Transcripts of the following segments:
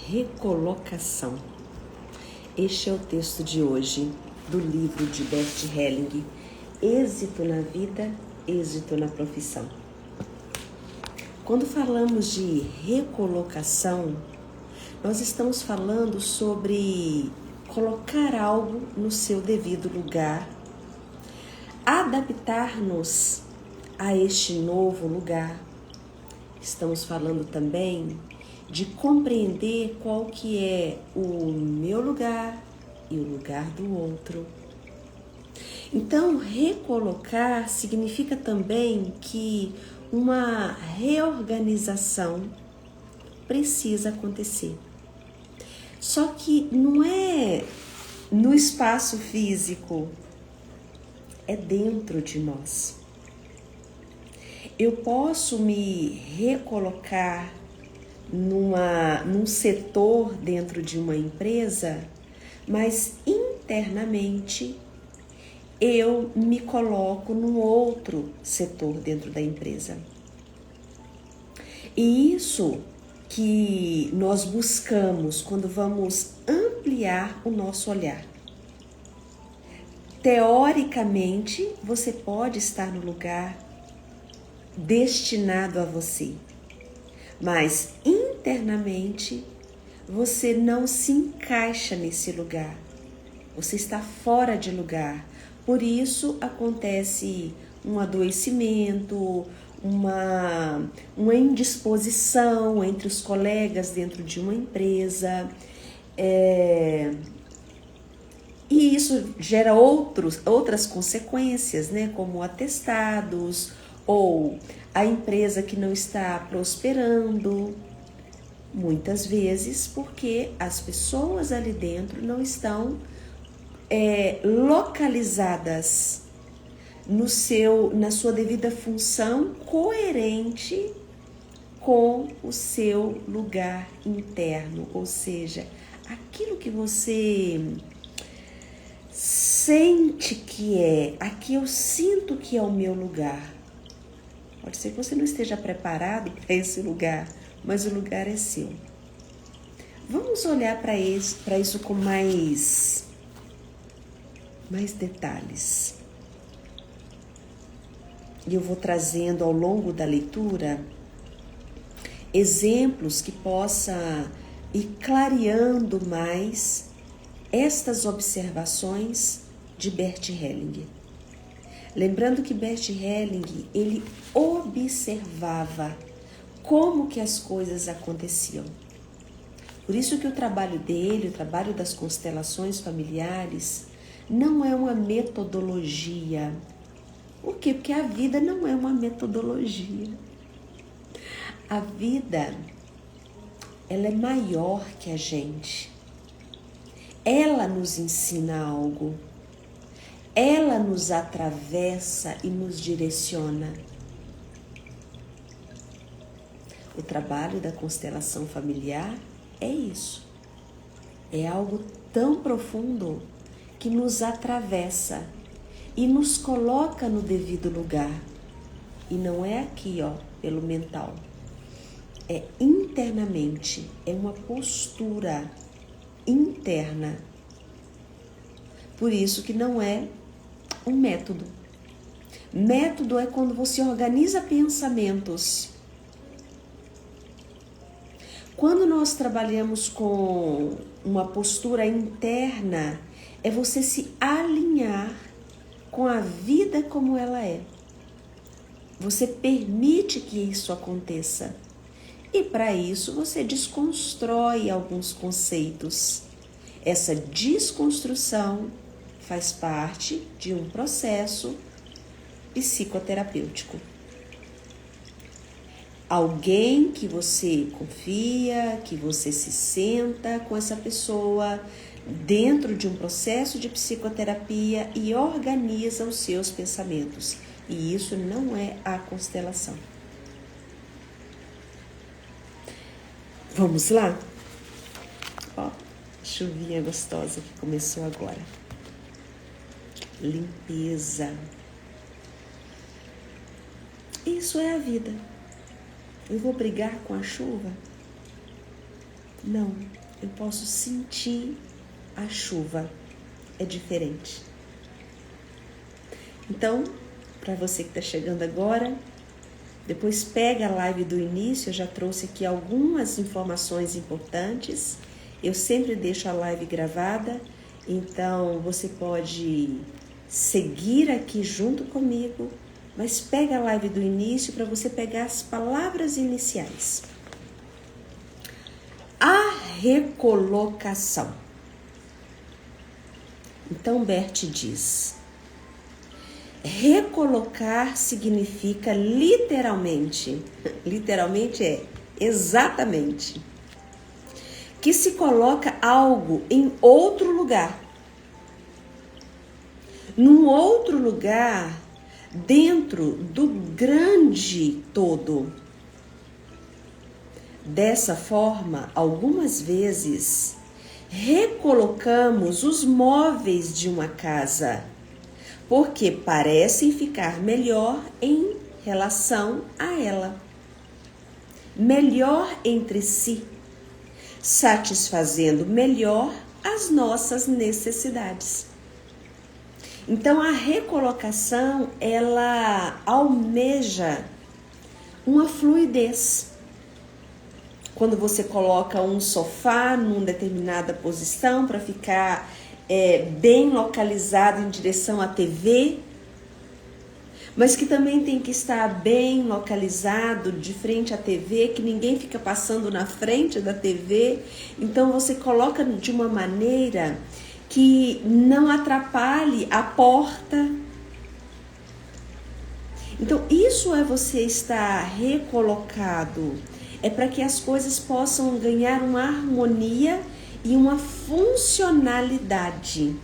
recolocação. Este é o texto de hoje do livro de Bert Helling, Êxito na Vida, Êxito na Profissão. Quando falamos de recolocação, nós estamos falando sobre colocar algo no seu devido lugar, adaptar-nos a este novo lugar. Estamos falando também de compreender qual que é o meu lugar e o lugar do outro. Então, recolocar significa também que uma reorganização precisa acontecer. Só que não é no espaço físico, é dentro de nós. Eu posso me recolocar num setor dentro de uma empresa, mas internamente eu me coloco num outro setor dentro da empresa. E isso que nós buscamos quando vamos ampliar o nosso olhar. Teoricamente, você pode estar no lugar destinado a você, mas internamente você não se encaixa nesse lugar, você está fora de lugar. Por isso acontece um adoecimento, uma indisposição entre os colegas dentro de uma empresa, e isso gera outras consequências, né, como atestados ou a empresa que não está prosperando, muitas vezes porque as pessoas ali dentro não estão localizadas na sua devida função, coerente com o seu lugar interno, ou seja, aquilo que você sente que é, aqui eu sinto que é o meu lugar. Pode ser que você não esteja preparado para esse lugar, mas o lugar é seu. Vamos olhar para isso com mais detalhes. E eu vou trazendo ao longo da leitura exemplos que possa ir clareando mais estas observações de Bert Helling. Lembrando que Bert Helling, ele observava como que as coisas aconteciam. Por isso que o trabalho dele, o trabalho das constelações familiares, não é uma metodologia. Por quê? Porque a vida não é uma metodologia. A vida, ela é maior que a gente. Ela nos ensina algo. Ela nos atravessa e nos direciona. O trabalho da constelação familiar é isso. É algo tão profundo que nos atravessa e nos coloca no devido lugar. E não é aqui, pelo mental. É internamente, é uma postura interna. Por isso que não é um método. Método é quando você organiza pensamentos. Quando nós trabalhamos com uma postura interna, é você se alinhar com a vida como ela é. Você permite que isso aconteça. E para isso você desconstrói alguns conceitos. Essa desconstrução faz parte de um processo psicoterapêutico. Alguém que você confia, que você se senta com essa pessoa dentro de um processo de psicoterapia e organiza os seus pensamentos. E isso não é a constelação. Vamos lá? Chuvinha gostosa que começou agora. Limpeza. Isso é a vida. Eu vou brigar com a chuva? Não. eu posso sentir a chuva. É diferente. Então, para você que está chegando agora, depois pega a live do início, eu já trouxe aqui algumas informações importantes. Eu sempre deixo a live gravada, então você pode seguir aqui junto comigo, mas pega a live do início para você pegar as palavras iniciais. A recolocação. Então Bert diz: recolocar significa literalmente é exatamente, que se coloca algo em outro lugar, num outro lugar, dentro do grande todo. Dessa forma, algumas vezes, recolocamos os móveis de uma casa, porque parecem ficar melhor em relação a ela, melhor entre si, satisfazendo melhor as nossas necessidades. Então, a recolocação, ela almeja uma fluidez. Quando você coloca um sofá numa determinada posição para ficar bem localizado em direção à TV, mas que também tem que estar bem localizado de frente à TV, que ninguém fica passando na frente da TV. Então você coloca de uma maneira que não atrapalhe a porta. Então isso é você estar recolocado. É para que as coisas possam ganhar uma harmonia e uma funcionalidade.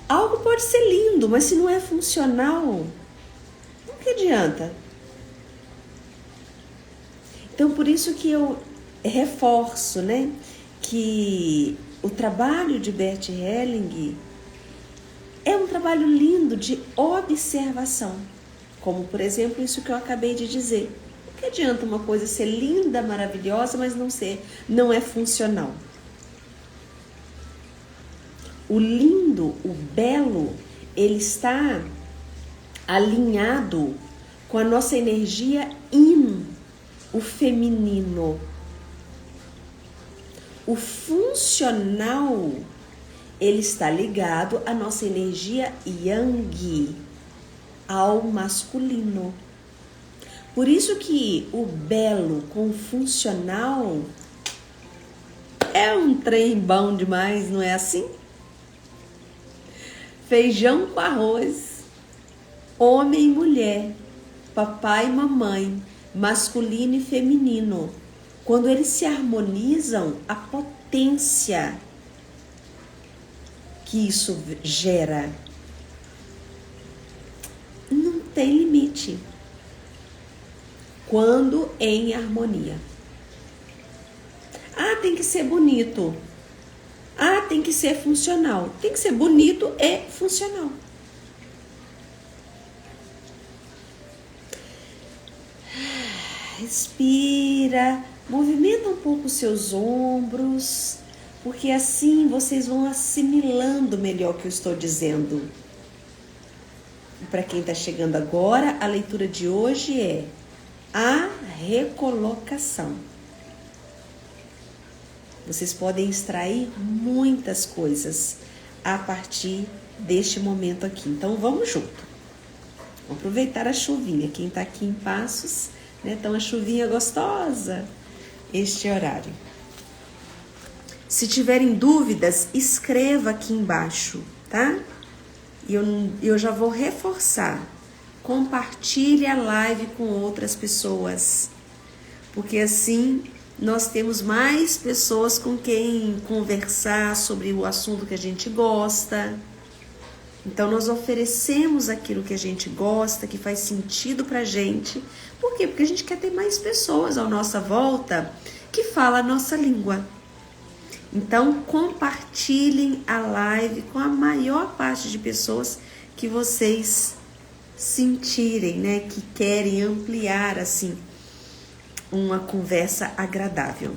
Algo pode ser lindo, mas se não é funcional, não que adianta. Então, por isso que eu reforço, né, que o trabalho de Bert Helling é um trabalho lindo de observação. Como, por exemplo, isso que eu acabei de dizer. Que adianta uma coisa ser linda, maravilhosa, mas não é funcional. O lindo, o belo, ele está alinhado com a nossa energia yin, o feminino. O funcional, ele está ligado à nossa energia yang, ao masculino. Por isso que o belo com o funcional é um trem bom demais, não é assim? Feijão com arroz, homem e mulher, papai e mamãe, masculino e feminino. Quando eles se harmonizam, a potência que isso gera não tem limite. Quando em harmonia. Ah, tem que ser bonito. Ah, tem que ser funcional. Tem que ser bonito e funcional. Respira, movimenta um pouco os seus ombros, porque assim vocês vão assimilando melhor o que eu estou dizendo. Para quem está chegando agora, a leitura de hoje é a recolocação. Vocês podem extrair muitas coisas a partir deste momento aqui. Então, vamos junto. Vamos aproveitar a chuvinha. Quem está aqui em Passos, né? Então, a chuvinha gostosa, este horário. Se tiverem dúvidas, escreva aqui embaixo, tá? E eu já vou reforçar. Compartilhe a live com outras pessoas, porque assim nós temos mais pessoas com quem conversar sobre o assunto que a gente gosta. Então nós oferecemos aquilo que a gente gosta, que faz sentido pra gente. Por quê? Porque a gente quer ter mais pessoas à nossa volta que falam a nossa língua. Então compartilhem a live com a maior parte de pessoas que vocês sentirem, né, que querem ampliar assim uma conversa agradável.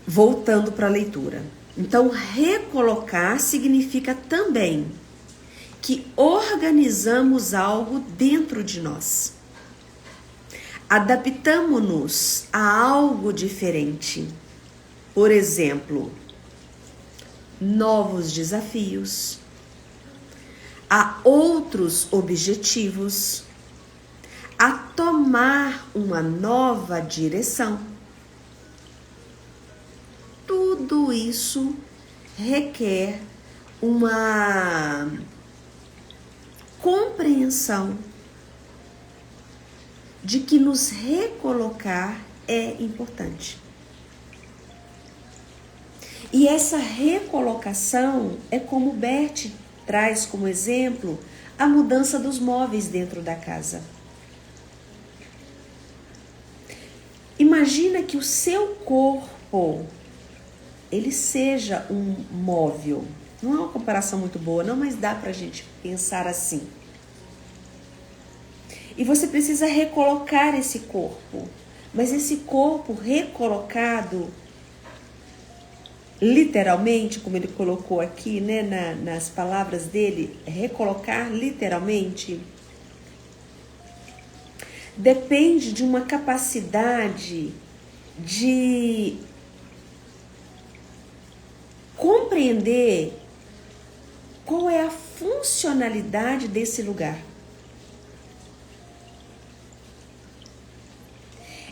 voltando para a leitura. Então, recolocar significa também que organizamos algo dentro de nós. Adaptamos-nos a algo diferente. Por exemplo, novos desafios, a outros objetivos, a tomar uma nova direção. Tudo isso requer uma compreensão de que nos recolocar é importante. E essa recolocação é como Bert traz como exemplo a mudança dos móveis dentro da casa. Imagina que o seu corpo, ele seja um móvel. Não é uma comparação muito boa, não, mas dá pra gente pensar assim. E você precisa recolocar esse corpo. Mas esse corpo recolocado, literalmente, como ele colocou aqui, né, nas palavras dele, recolocar literalmente, depende de uma capacidade de compreender qual é a funcionalidade desse lugar.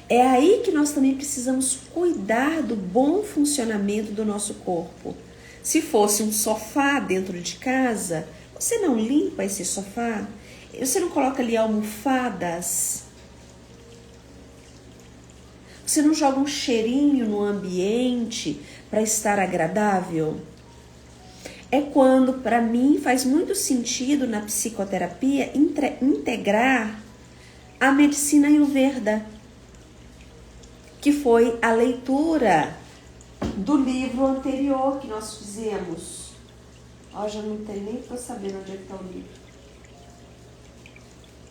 É aí que nós também precisamos cuidar do bom funcionamento do nosso corpo. Se fosse um sofá dentro de casa, você não limpa esse sofá? Você não coloca ali almofadas? Você não joga um cheirinho no ambiente para estar agradável? É quando, para mim, faz muito sentido na psicoterapia integrar a medicina Ayurveda, que foi a leitura do livro anterior que nós fizemos. Ó, já não tem nem para saber onde é que está o livro.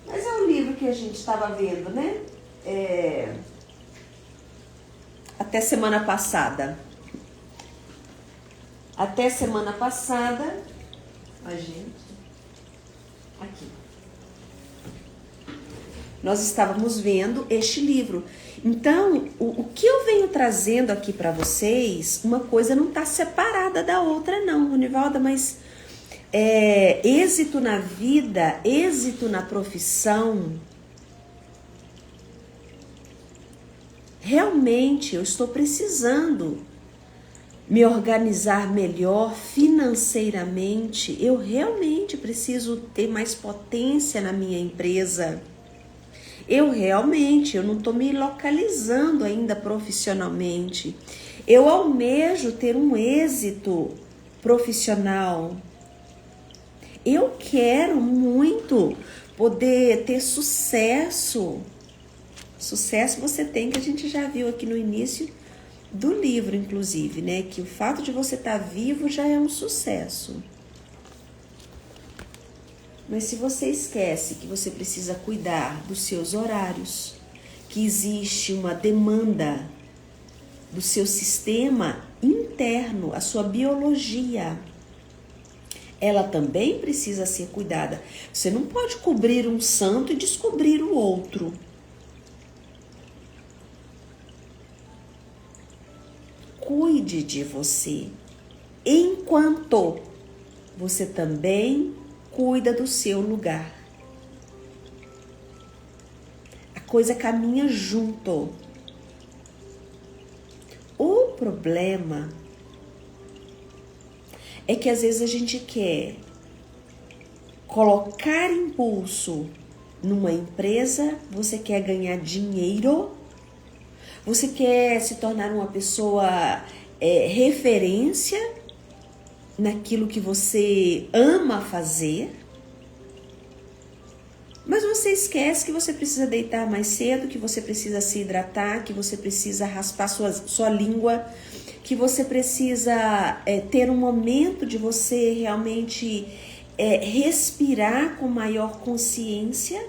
Mas é o livro que a gente estava vendo, né? Até semana passada. Até semana passada, a gente, aqui, nós estávamos vendo este livro. Então, o que eu venho trazendo aqui para vocês, uma coisa não está separada da outra não, Ronivalda, mas êxito na vida, êxito na profissão, realmente eu estou precisando me organizar melhor financeiramente, eu realmente preciso ter mais potência na minha empresa. Eu não estou me localizando ainda profissionalmente. Eu almejo ter um êxito profissional. Eu quero muito poder ter sucesso. Sucesso você tem, que a gente já viu aqui no início do livro, inclusive, né? Que o fato de você estar vivo já é um sucesso. Mas se você esquece que você precisa cuidar dos seus horários, que existe uma demanda do seu sistema interno, a sua biologia, ela também precisa ser cuidada. Você não pode cobrir um santo e descobrir o outro. Cuide de você, enquanto você também cuida do seu lugar. A coisa caminha junto. O problema é que às vezes a gente quer colocar impulso numa empresa, você quer ganhar dinheiro, você quer se tornar uma pessoa referência naquilo que você ama fazer, mas você esquece que você precisa deitar mais cedo, que você precisa se hidratar, que você precisa raspar sua língua, que você precisa ter um momento de você realmente respirar com maior consciência,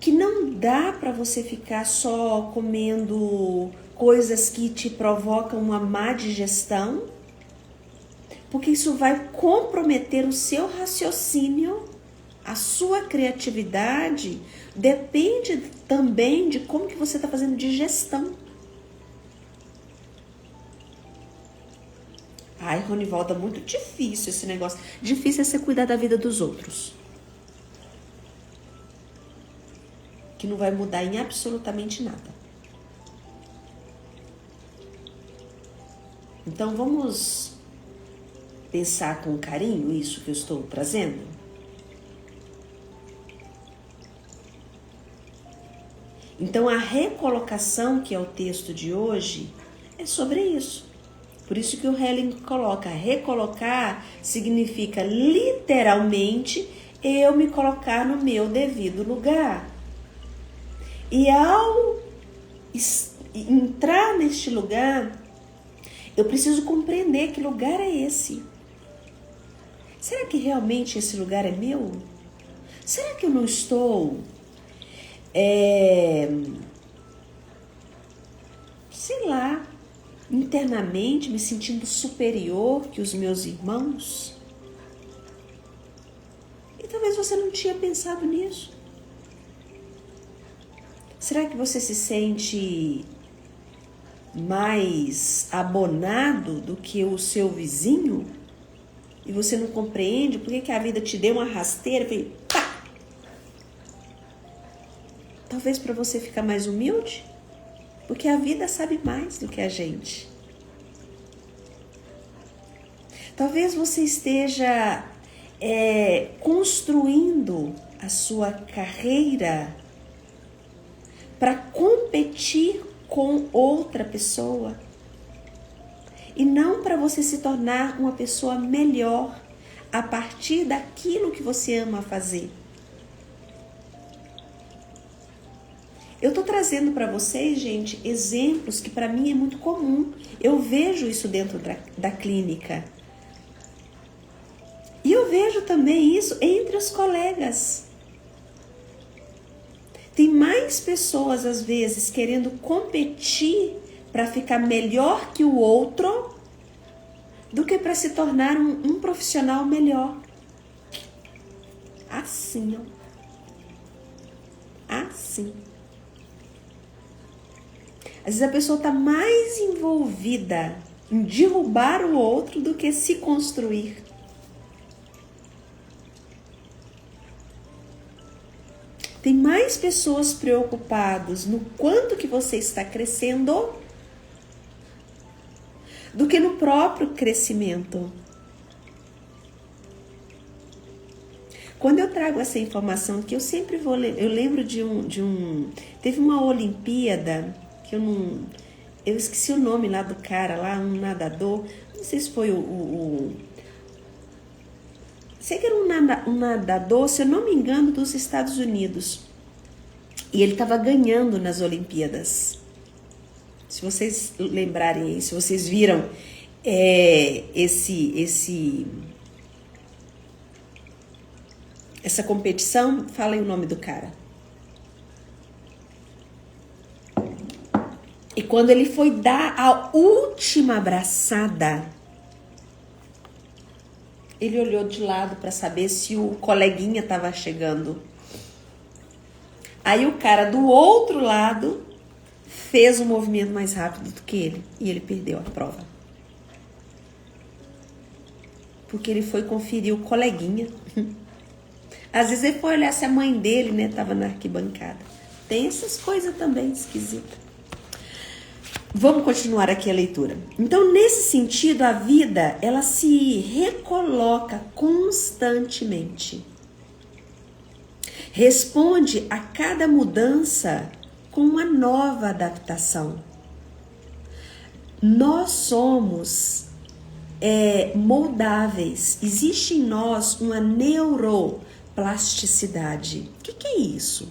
que não dá para você ficar só comendo coisas que te provocam uma má digestão, porque isso vai comprometer o seu raciocínio, a sua criatividade. Depende também de como que você está fazendo digestão. Ai, Ronivalda, muito difícil esse negócio. Difícil é você cuidar da vida dos outros, que não vai mudar em absolutamente nada. Então vamos pensar com carinho isso que eu estou trazendo? Então a recolocação, que é o texto de hoje, é sobre isso. Por isso que o Helling coloca, recolocar significa literalmente eu me colocar no meu devido lugar. E ao entrar neste lugar, eu preciso compreender que lugar é esse. Será que realmente esse lugar é meu? Será que eu não estou, sei lá, internamente me sentindo superior que os meus irmãos? E talvez você não tinha pensado nisso. Será que você se sente mais abonado do que o seu vizinho? E você não compreende por que a vida te deu uma rasteira e pá! Talvez para você ficar mais humilde, porque a vida sabe mais do que a gente. Talvez você esteja construindo a sua carreira para competir com outra pessoa e não para você se tornar uma pessoa melhor a partir daquilo que você ama fazer. Eu estou trazendo para vocês, gente, exemplos que para mim é muito comum. Eu vejo isso dentro da clínica. E eu vejo também isso entre os colegas. Tem mais pessoas, às vezes, querendo competir para ficar melhor que o outro do que para se tornar um profissional melhor. Assim, ó. Assim. Às vezes a pessoa está mais envolvida em derrubar o outro do que se construir. Tem mais pessoas preocupadas no quanto que você está crescendo do que no próprio crescimento. Quando eu trago essa informação, que eu sempre vou... Eu lembro de um... Teve uma Olimpíada, que eu esqueci o nome lá do cara, lá, um nadador. Não sei se foi sei que era um nadador, se eu não me engano, dos Estados Unidos. E ele estava ganhando nas Olimpíadas. Se vocês lembrarem aí, se vocês viram essa competição, fala aí o nome do cara. E quando ele foi dar a última abraçada, ele olhou de lado para saber se o coleguinha estava chegando. Aí o cara do outro lado fez um movimento mais rápido do que ele. E ele perdeu a prova. Porque ele foi conferir o coleguinha. Às vezes ele foi olhar se a mãe dele, né, estava na arquibancada. Tem essas coisas também esquisitas. Vamos continuar aqui a leitura. Então, nesse sentido, a vida, ela se recoloca constantemente. Responde a cada mudança com uma nova adaptação. Nós somos moldáveis. Existe em nós uma neuroplasticidade. O que é isso?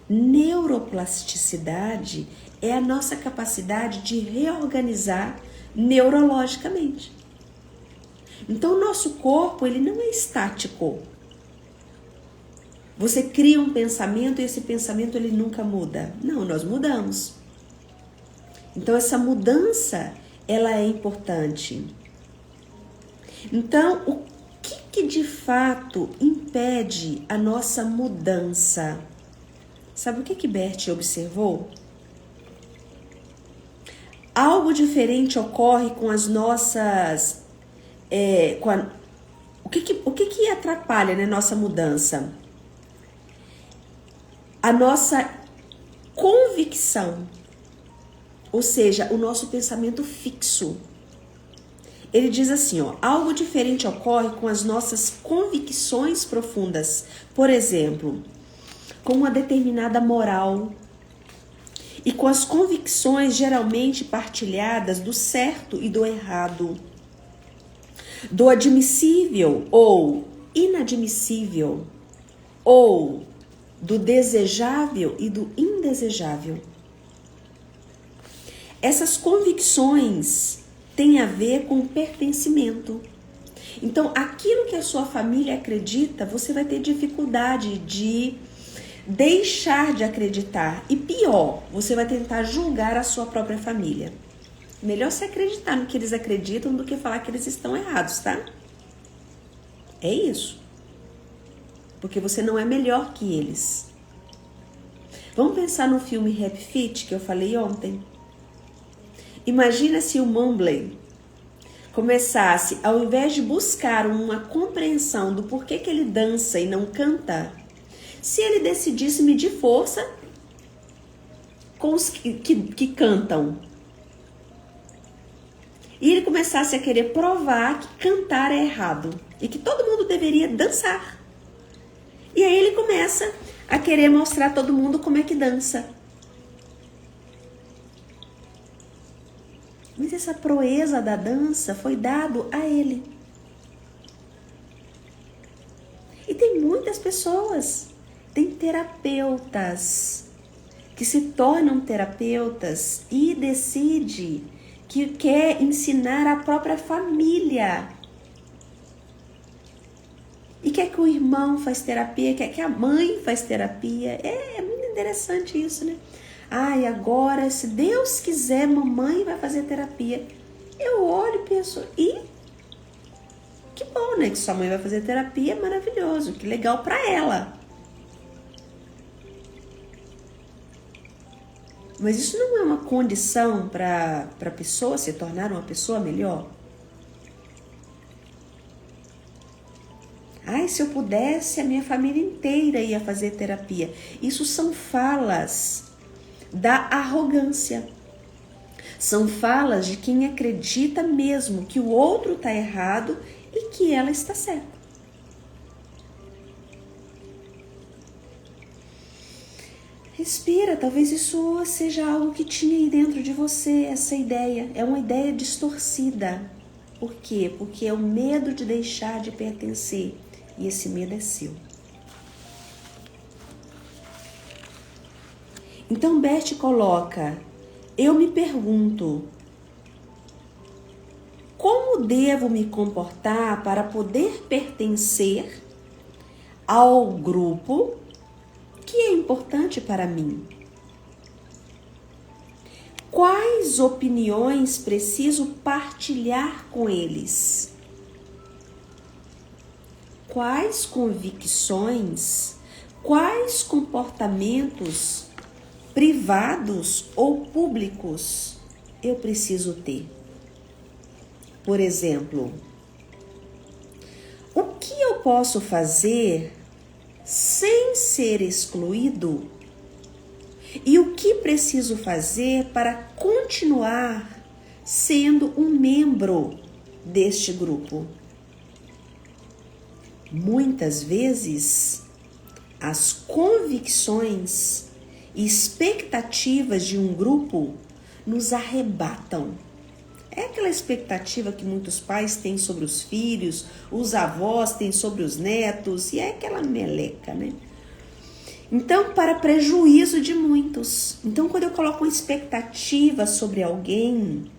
Neuroplasticidade é a nossa capacidade de reorganizar neurologicamente. Então, o nosso corpo, ele não é estático. Você cria um pensamento e esse pensamento ele nunca muda. Não, nós mudamos. Então essa mudança, ela é importante. Então, o que de fato impede a nossa mudança? Sabe o que Bert observou? Algo diferente ocorre com as nossas... O que atrapalha, né, nossa mudança? A nossa convicção, ou seja, o nosso pensamento fixo. Ele diz assim, ó, algo diferente ocorre com as nossas convicções profundas. Por exemplo, com uma determinada moral e com as convicções geralmente partilhadas do certo e do errado, do admissível ou inadmissível, ou do desejável e do indesejável. Essas convicções têm a ver com pertencimento. Então, aquilo que a sua família acredita, você vai ter dificuldade de deixar de acreditar. E pior, você vai tentar julgar a sua própria família. Melhor se acreditar no que eles acreditam do que falar que eles estão errados, tá? É isso. Porque você não é melhor que eles. Vamos pensar no filme Happy Feet que eu falei ontem. Imagina se o Mumbley começasse, ao invés de buscar uma compreensão do porquê que ele dança e não canta, se ele decidisse medir força com os que cantam. E ele começasse a querer provar que cantar é errado e que todo mundo deveria dançar. E aí ele começa a querer mostrar a todo mundo como é que dança. Mas essa proeza da dança foi dado a ele. E tem muitas pessoas, tem terapeutas que se tornam terapeutas e decide que quer ensinar a própria família. E quer que o irmão faz terapia, quer que a mãe faz terapia. É muito interessante isso, né? Ai, agora, se Deus quiser, mamãe vai fazer terapia. Eu olho e penso, e que bom, né? Que sua mãe vai fazer terapia, maravilhoso, que legal pra ela. Mas isso não é uma condição para a pessoa se tornar uma pessoa melhor? Ai, se eu pudesse, a minha família inteira ia fazer terapia. Isso são falas da arrogância. São falas de quem acredita mesmo que o outro está errado e que ela está certa. Respira, talvez isso seja algo que tinha aí dentro de você, essa ideia. É uma ideia distorcida. Por quê? Porque é o medo de deixar de pertencer. E esse medo é seu. Então Bert coloca, eu me pergunto, como devo me comportar para poder pertencer ao grupo que é importante para mim? Quais opiniões preciso partilhar com eles? Quais convicções, quais comportamentos privados ou públicos eu preciso ter? Por exemplo, o que eu posso fazer sem ser excluído? E o que preciso fazer para continuar sendo um membro deste grupo? Muitas vezes, as convicções e expectativas de um grupo nos arrebatam. É aquela expectativa que muitos pais têm sobre os filhos, os avós têm sobre os netos, e é aquela meleca, né? Então, para prejuízo de muitos. Então, quando eu coloco uma expectativa sobre alguém,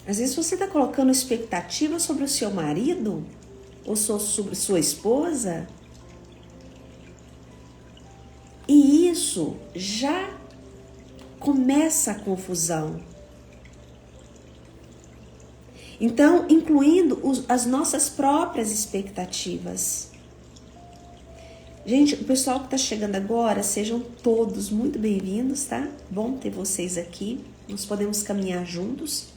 às vezes você está colocando expectativa sobre o seu marido, ou sou sua esposa? E isso já começa a confusão. Então, incluindo as nossas próprias expectativas. Gente, o pessoal que está chegando agora, sejam todos muito bem-vindos, tá? Bom ter vocês aqui. Nós podemos caminhar juntos.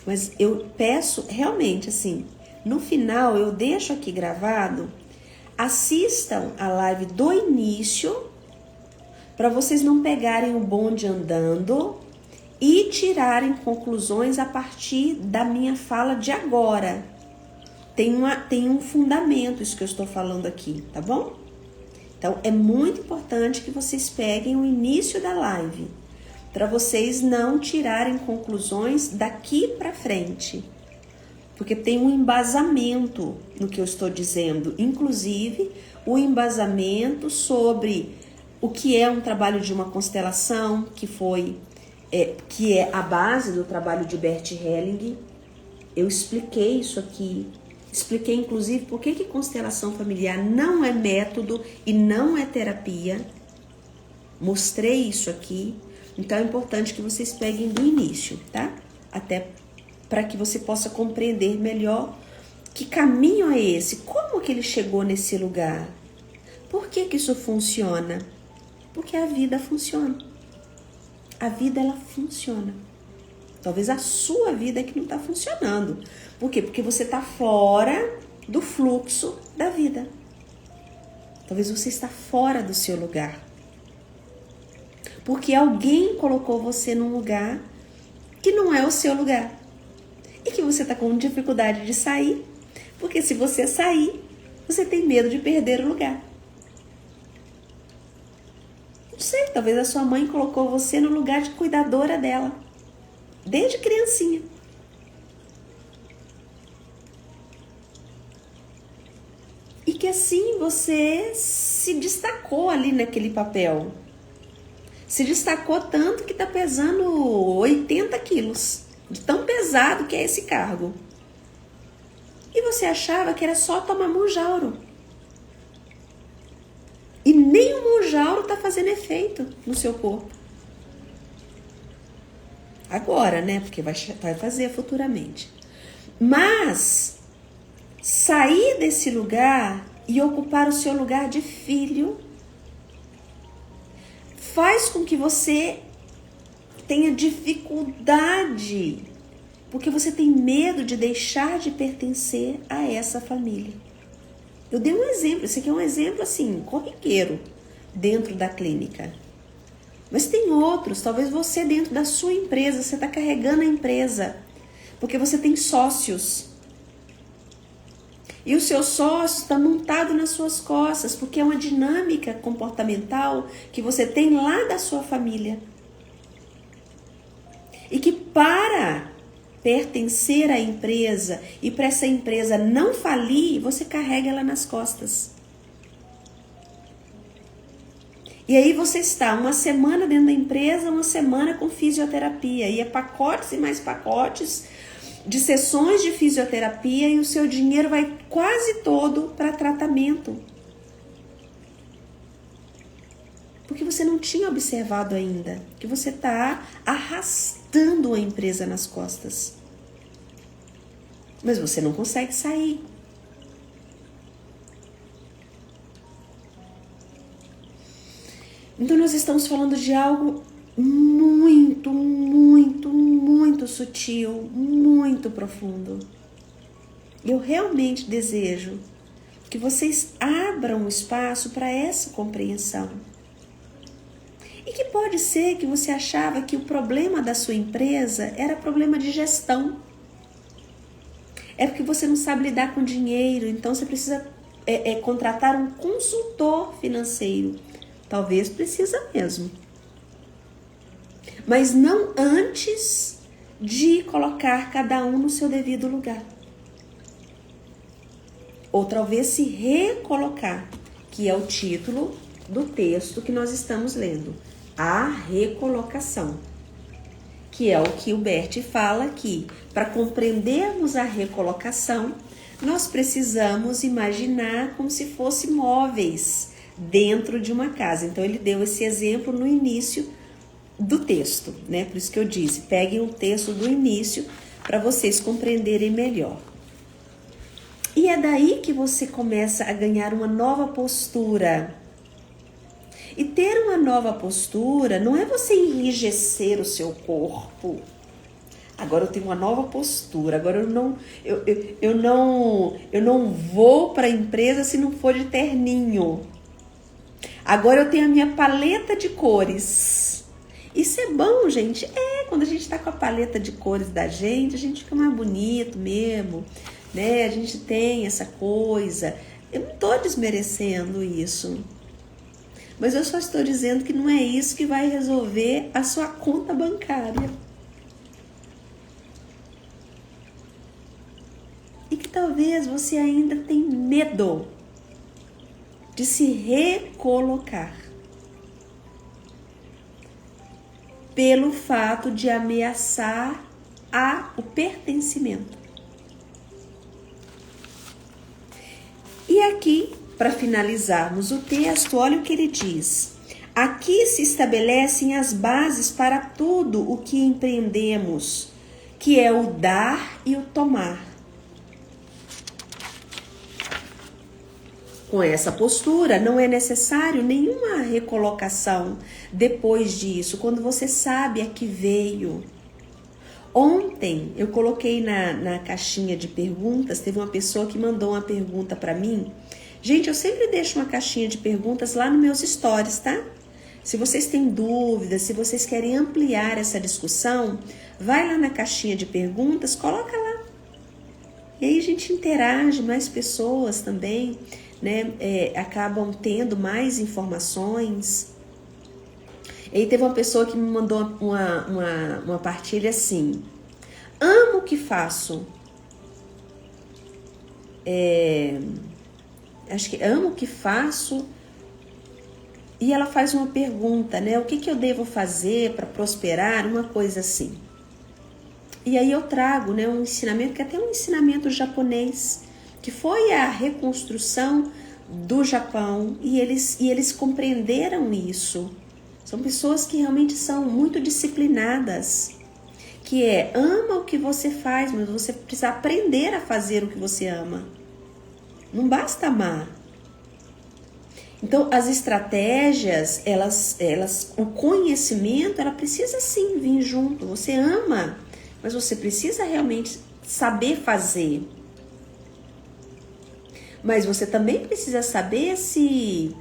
Mas eu peço realmente, assim, no final eu deixo aqui gravado, assistam a live do início, para vocês não pegarem o bonde andando e tirarem conclusões a partir da minha fala de agora. Tem um fundamento isso que eu estou falando aqui, tá bom? Então, é muito importante que vocês peguem o início da live, para vocês não tirarem conclusões daqui para frente. Porque tem um embasamento no que eu estou dizendo, inclusive o embasamento sobre o que é um trabalho de uma constelação, que é a base do trabalho de Bert Helling. Eu expliquei isso aqui. Expliquei, inclusive, por que constelação familiar não é método e não é terapia. Mostrei isso aqui. Então, é importante que vocês peguem do início, tá? Até para que você possa compreender melhor que caminho é esse. Como que ele chegou nesse lugar? Por que isso funciona? Porque a vida funciona. A vida, ela funciona. Talvez a sua vida é que não está funcionando. Por quê? Porque você está fora do fluxo da vida. Talvez você está fora do seu lugar. Porque alguém colocou você num lugar que não é o seu lugar. E que você está com dificuldade de sair. Porque se você sair, você tem medo de perder o lugar. Não sei, talvez a sua mãe colocou você no lugar de cuidadora dela. Desde criancinha. E que assim você se destacou ali naquele papel. Se destacou tanto que está pesando 80 quilos. De tão pesado que é esse cargo. E você achava que era só tomar Monjauro. E nem o Monjauro está fazendo efeito no seu corpo. Agora, né? Porque vai fazer futuramente. Mas sair desse lugar e ocupar o seu lugar de filho faz com que você tenha dificuldade, porque você tem medo de deixar de pertencer a essa família. Eu dei um exemplo, esse aqui é um exemplo assim, corriqueiro, dentro da clínica. Mas tem outros, talvez você dentro da sua empresa, você está carregando a empresa, porque você tem sócios. E o seu sócio está montado nas suas costas, porque é uma dinâmica comportamental que você tem lá da sua família. E que para pertencer à empresa e para essa empresa não falir, você carrega ela nas costas. E aí você está uma semana dentro da empresa, uma semana com fisioterapia. E é pacotes e mais pacotes de sessões de fisioterapia e o seu dinheiro vai quase todo para tratamento. Porque você não tinha observado ainda que você está arrastando a empresa nas costas. Mas você não consegue sair. Então nós estamos falando de algo muito, muito, muito sutil, muito profundo. Eu realmente desejo que vocês abram espaço para essa compreensão. E que pode ser que você achava que o problema da sua empresa era problema de gestão. É porque você não sabe lidar com dinheiro, então você precisa contratar um consultor financeiro. Talvez precisa mesmo. Mas não antes de colocar cada um no seu devido lugar. Ou talvez se recolocar, que é o título do texto que nós estamos lendo. A recolocação. Que é o que o Bert fala aqui. Para compreendermos a recolocação, nós precisamos imaginar como se fossem móveis dentro de uma casa. Então ele deu esse exemplo no início do texto, né? Por isso que eu disse, peguem o texto do início para vocês compreenderem melhor. E é daí que você começa a ganhar uma nova postura. E ter uma nova postura não é você enrijecer o seu corpo. Agora eu tenho uma nova postura, agora eu não vou para a empresa se não for de terninho. Agora eu tenho a minha paleta de cores. Isso é bom, gente. Quando a gente está com a paleta de cores da gente, a gente fica mais bonito mesmo, né? A gente tem essa coisa. Eu não estou desmerecendo isso. Mas eu só estou dizendo que não é isso que vai resolver a sua conta bancária. E que talvez você ainda tenha medo de se recolocar pelo fato de ameaçar o pertencimento. E aqui, para finalizarmos o texto, olha o que ele diz. Aqui se estabelecem as bases para tudo o que empreendemos, que é o dar e o tomar. Com essa postura, não é necessário nenhuma recolocação depois disso, quando você sabe a que veio. Ontem, eu coloquei na caixinha de perguntas, teve uma pessoa que mandou uma pergunta para mim. Gente, eu sempre deixo uma caixinha de perguntas lá nos meus stories, tá? Se vocês têm dúvidas, se vocês querem ampliar essa discussão, vai lá na caixinha de perguntas, coloca lá. E aí a gente interage, mais pessoas também, né? Acabam tendo mais informações. E aí teve uma pessoa que me mandou uma partilha assim: amo o que faço. Acho que amo o que faço. E ela faz uma pergunta, né? O que eu devo fazer para prosperar? Uma coisa assim. E aí eu trago, né, um ensinamento, que é até um ensinamento japonês, que foi a reconstrução do Japão, e eles compreenderam isso. São pessoas que realmente são muito disciplinadas, que ama o que você faz, mas você precisa aprender a fazer o que você ama. Não basta amar. Então, as estratégias, o conhecimento, ela precisa sim vir junto. Você ama, mas você precisa realmente saber fazer. Mas você também precisa saber se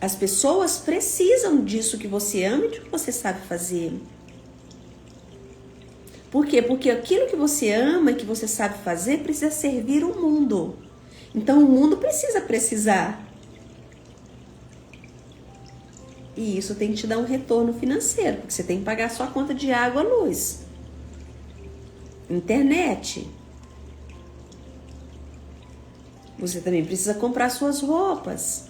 as pessoas precisam disso que você ama e do que você sabe fazer. Por quê? Porque aquilo que você ama e que você sabe fazer precisa servir o mundo. Então, o mundo precisa precisar. E isso tem que te dar um retorno financeiro, porque você tem que pagar sua conta de água, luz, internet. Você também precisa comprar suas roupas.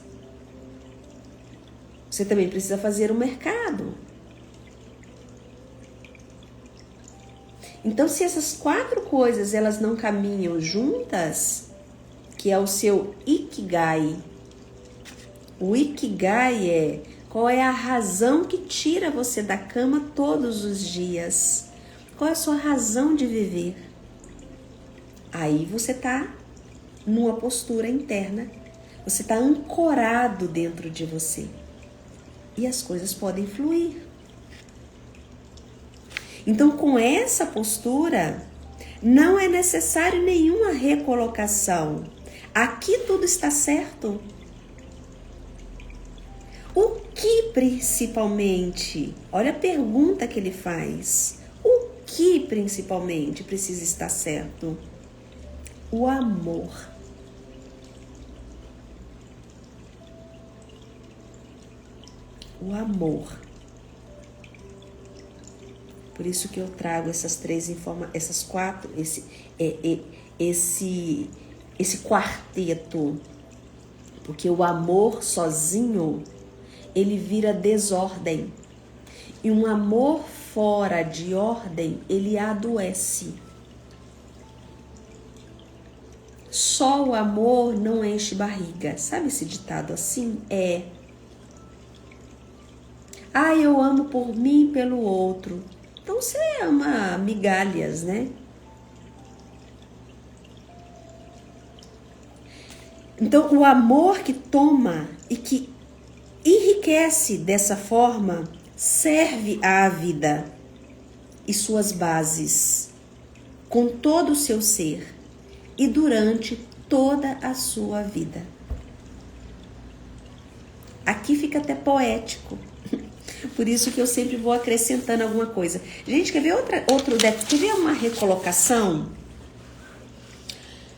Você também precisa fazer o mercado. Então, se essas 4 coisas elas não caminham juntas, que é o seu Ikigai. O Ikigai qual é a razão que tira você da cama todos os dias? Qual é a sua razão de viver? Aí você está numa postura interna. Você está ancorado dentro de você. E as coisas podem fluir. Então, com essa postura, não é necessário nenhuma recolocação. Aqui tudo está certo. O que principalmente? Olha a pergunta que ele faz. O que principalmente precisa estar certo? O amor. O amor. Por isso que eu trago essas 3 informações, essas 4, esse quarteto. Porque o amor sozinho, ele vira desordem. E um amor fora de ordem, ele adoece. Só o amor não enche barriga. Sabe esse ditado assim? Eu amo por mim e pelo outro. Então você ama migalhas, né? Então o amor que toma e que enriquece dessa forma serve à vida e suas bases, com todo o seu ser e durante toda a sua vida. Aqui fica até poético. Por isso que eu sempre vou acrescentando alguma coisa. Gente, quer ver quer ver uma recolocação?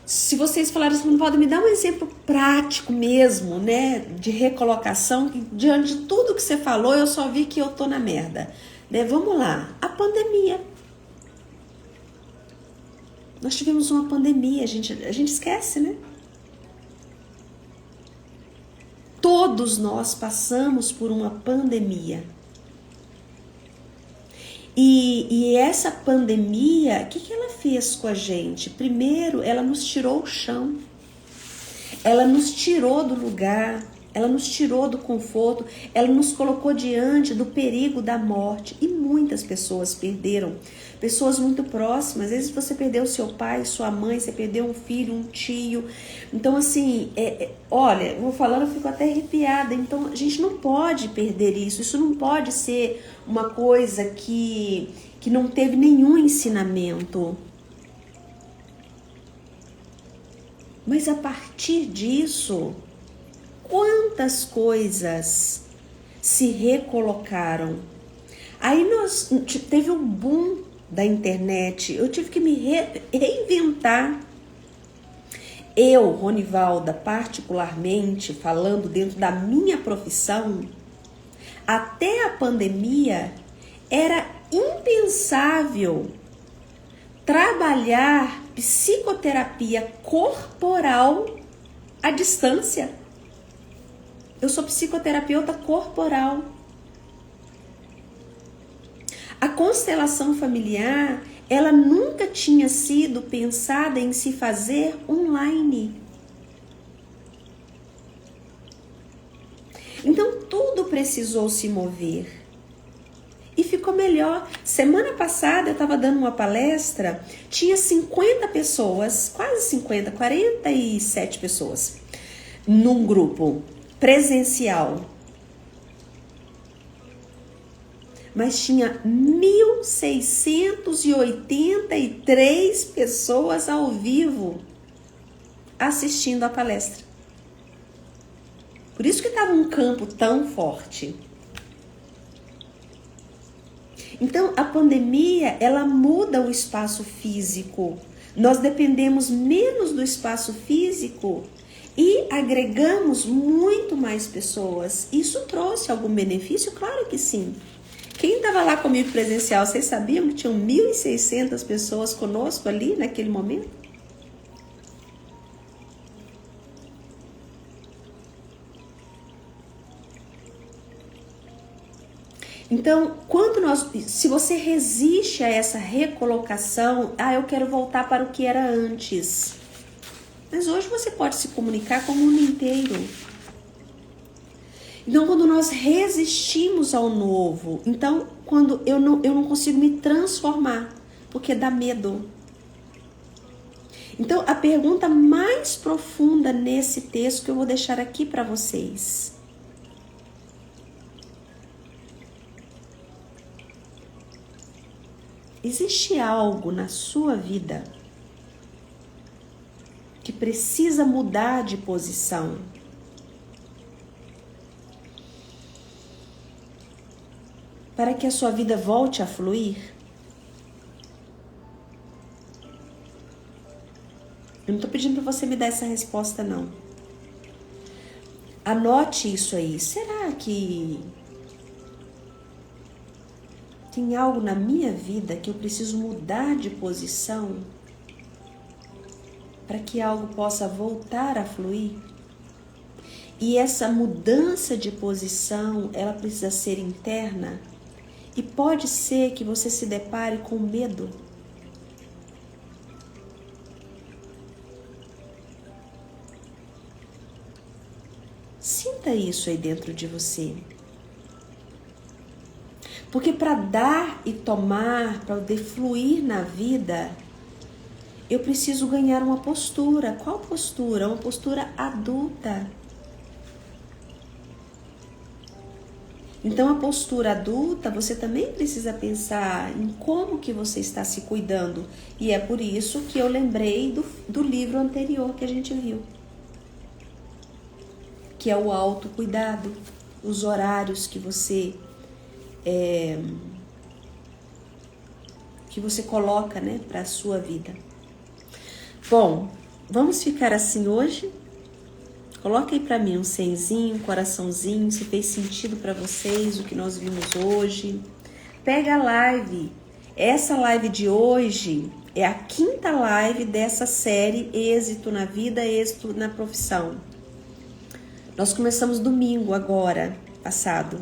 Se vocês falaram assim, Valdo, me dá um exemplo prático mesmo, né, de recolocação, que diante de tudo que você falou, eu só vi que eu tô na merda. Né? Vamos lá, a pandemia. Nós tivemos uma pandemia, a gente esquece, né? Todos nós passamos por uma pandemia. E essa pandemia, o que ela fez com a gente? Primeiro, ela nos tirou o chão. Ela nos tirou do lugar, ela nos tirou do conforto, ela nos colocou diante do perigo da morte. E muitas pessoas perderam, pessoas muito próximas. Às vezes você perdeu seu pai, sua mãe, você perdeu um filho, um tio. Então assim, olha, vou falando, eu fico até arrepiada. Então a gente não pode perder isso. Isso não pode ser uma coisa que não teve nenhum ensinamento. Mas a partir disso, quantas coisas se recolocaram? Aí teve um boom da internet, eu tive que me reinventar. Eu, Ronivalda, particularmente, falando dentro da minha profissão, até a pandemia era impensável trabalhar psicoterapia corporal à distância. Eu sou psicoterapeuta corporal. A constelação familiar, ela nunca tinha sido pensada em se fazer online. Então tudo precisou se mover. E ficou melhor. Semana passada eu estava dando uma palestra, tinha 50 pessoas, quase 50, 47 pessoas, num grupo presencial. Mas tinha 1.683 pessoas ao vivo assistindo a palestra. Por isso que estava um campo tão forte. Então, a pandemia, ela muda o espaço físico. Nós dependemos menos do espaço físico e agregamos muito mais pessoas. Isso trouxe algum benefício? Claro que sim. Quem estava lá comigo presencial, vocês sabiam que tinham 1.600 pessoas conosco ali naquele momento? Então, se você resiste a essa recolocação, eu quero voltar para o que era antes. Mas hoje você pode se comunicar com o mundo inteiro. Então, quando nós resistimos ao novo, então, quando eu não consigo me transformar, porque dá medo. Então, a pergunta mais profunda nesse texto que eu vou deixar aqui para vocês: existe algo na sua vida que precisa mudar de posição? Para que a sua vida volte a fluir? Eu não estou pedindo para você me dar essa resposta, não. Anote isso aí. Será que tem algo na minha vida que eu preciso mudar de posição para que algo possa voltar a fluir? E essa mudança de posição, ela precisa ser interna. E pode ser que você se depare com medo. Sinta isso aí dentro de você. Porque para dar e tomar, para poder fluir na vida, eu preciso ganhar uma postura. Qual postura? Uma postura adulta. Então, a postura adulta, você também precisa pensar em como que você está se cuidando. E é por isso que eu lembrei do livro anterior que a gente viu, que é o autocuidado, os horários que você coloca, né, para a sua vida. Bom, vamos ficar assim hoje? Coloca aí para mim um 100zinho, um coraçãozinho, se fez sentido para vocês o que nós vimos hoje. Pega a live. Essa live de hoje é a 5ª live dessa série Êxito na Vida, Êxito na Profissão. Nós começamos domingo agora, passado.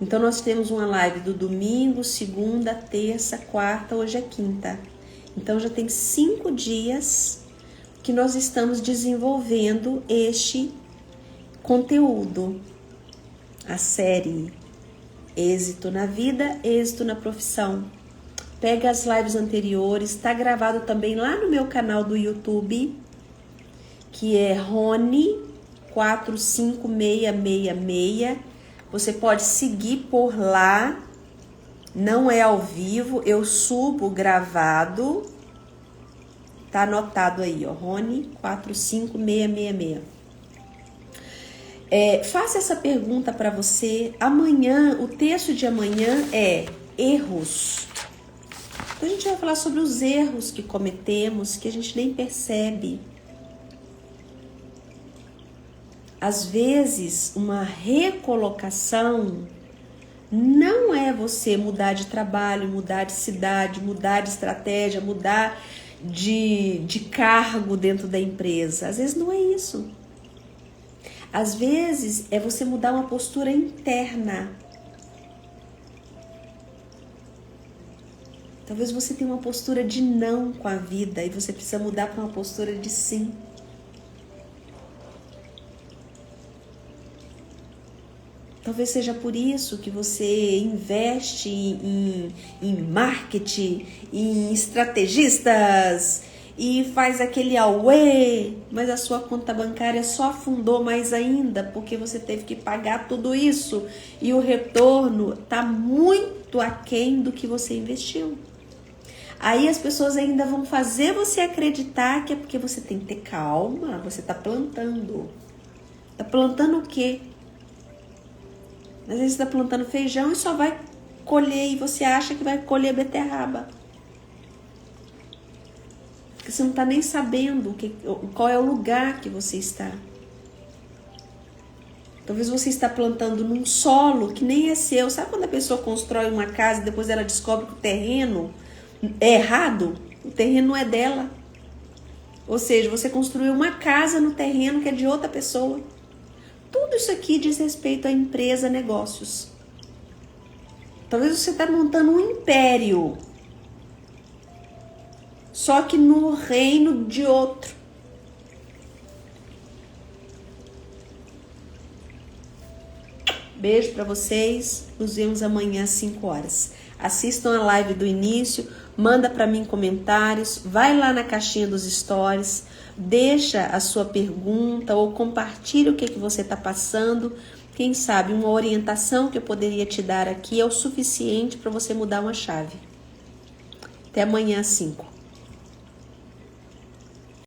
Então nós temos uma live do domingo, segunda, terça, quarta, hoje é quinta. Então já tem 5 dias que nós estamos desenvolvendo este conteúdo, a série Êxito na Vida, Êxito na Profissão. Pega as lives anteriores, está gravado também lá no meu canal do YouTube, que é Rony 45666. Você pode seguir por lá, não é ao vivo, eu subo gravado. Tá anotado aí, ó, Rony 45666. Faça essa pergunta para você. Amanhã, o texto de amanhã é erros. Então a gente vai falar sobre os erros que cometemos, que a gente nem percebe. Às vezes, uma recolocação não é você mudar de trabalho, mudar de cidade, mudar de estratégia, mudar de cargo dentro da empresa. Às vezes não é isso. Às vezes é você mudar uma postura interna. Talvez você tenha uma postura de não com a vida e você precisa mudar para uma postura de sim. Talvez seja por isso que você investe em marketing, em estrategistas e faz aquele auê, mas a sua conta bancária só afundou mais ainda porque você teve que pagar tudo isso e o retorno está muito aquém do que você investiu. Aí as pessoas ainda vão fazer você acreditar que é porque você tem que ter calma, você está plantando. Está plantando o quê? Às vezes você está plantando feijão e só vai colher, e você acha que vai colher beterraba. Porque você não está nem sabendo qual é o lugar que você está. Talvez você está plantando num solo que nem é seu. Sabe quando a pessoa constrói uma casa e depois ela descobre que o terreno é errado? O terreno não é dela. Ou seja, você construiu uma casa no terreno que é de outra pessoa. Tudo isso aqui diz respeito à empresa, negócios. Talvez você está montando um império, só que no reino de outro. Beijo para vocês, nos vemos amanhã às 5 horas. Assistam a live do início, manda para mim comentários, vai lá na caixinha dos stories, deixa a sua pergunta ou compartilha o que você está passando. Quem sabe uma orientação que eu poderia te dar aqui é o suficiente para você mudar uma chave. Até amanhã às 5.